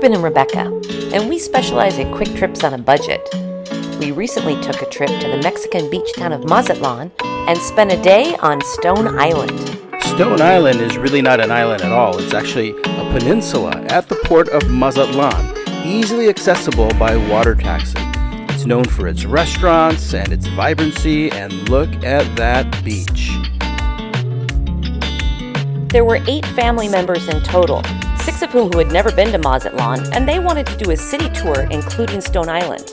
Reuben and Rebecca, and we specialize in quick trips on a budget. We recently took a trip to the Mexican beach town of Mazatlan and spent a day on Stone Island. Stone Island is really not an island at all. It's actually a peninsula at the port of Mazatlan, easily accessible by water taxi. It's known for its restaurants and its vibrancy, and look at that beach. There were 8 family members in total, 6 of whom had never been to Mazatlan, and they wanted to do a city tour including Stone Island.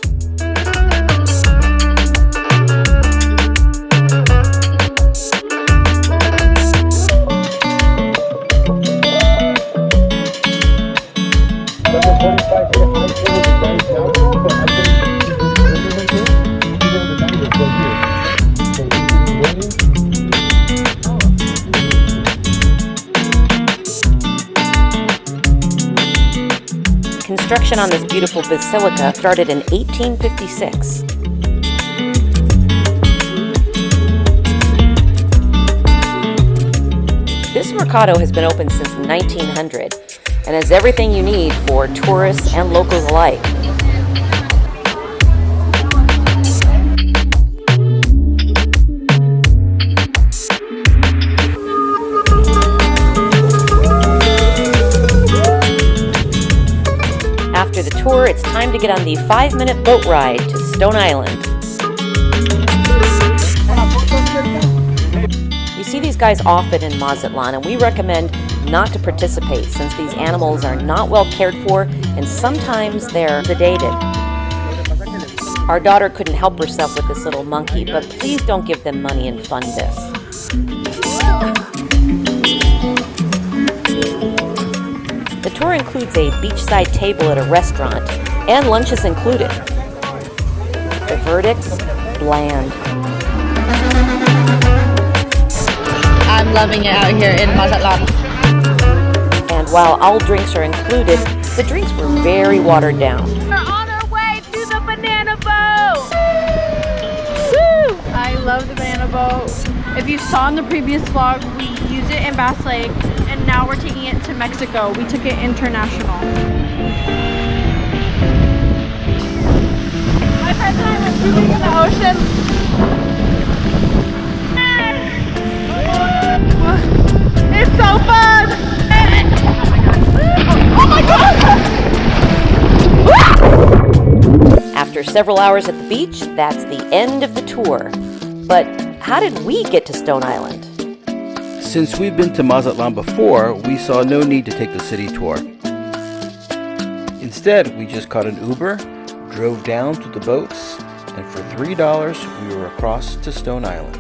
Construction on this beautiful basilica started in 1856. This mercado has been open since 1900 and has everything you need for tourists and locals alike. After the tour, it's time to get on the 5-minute boat ride to Stone Island. You see these guys often in Mazatlan, and we recommend not to participate since these animals are not well cared for and sometimes they're sedated. Our daughter couldn't help herself with this little monkey, but please don't give them money and fund this. The tour includes a beachside table at a restaurant, and lunch is included. The verdict? Bland. I'm loving it out here in Mazatlan. And while all drinks are included, the drinks were very watered down. We're on our way to the banana boat! Woo! I love the banana boat. If you saw in the previous vlog, we used it in Bass Lake, and now we're taking it to Mexico. We took it international. My friends and I were swimming in the ocean. It's so fun! Oh my god! After several hours at the beach, that's the end of the tour. But how did we get to Stone Island? Since we've been to Mazatlan before, we saw no need to take the city tour. Instead, we just caught an Uber, drove down to the boats, and for $3 we were across to Stone Island.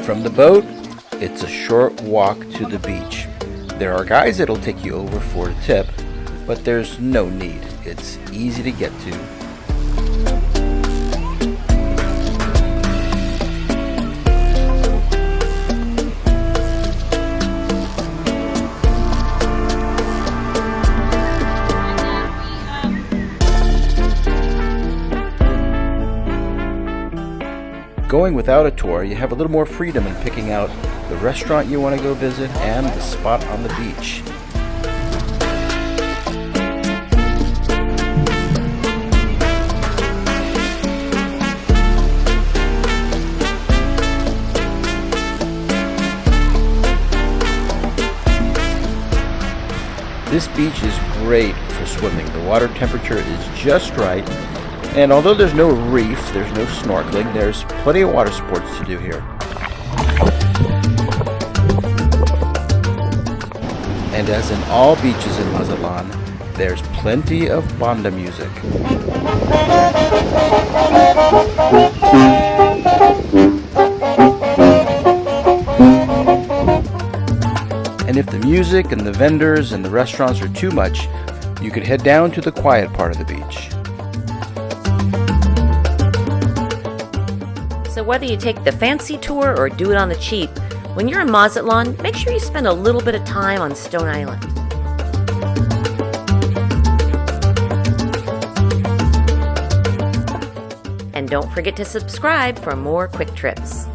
From the boat, it's a short walk to the beach. There are guys that'll take you over for a tip, but there's no need. It's easy to get to. Going without a tour, you have a little more freedom in picking out the restaurant you want to go visit and the spot on the beach. This beach is great for swimming. The water temperature is just right. And although there's no reef, there's no snorkeling, there's plenty of water sports to do here. And as in all beaches in Mazatlan, there's plenty of banda music. And if the music and the vendors and the restaurants are too much, you could head down to the quiet part of the beach. So whether you take the fancy tour or do it on the cheap, when you're in Mazatlan, make sure you spend a little bit of time on Stone Island. And don't forget to subscribe for more quick trips.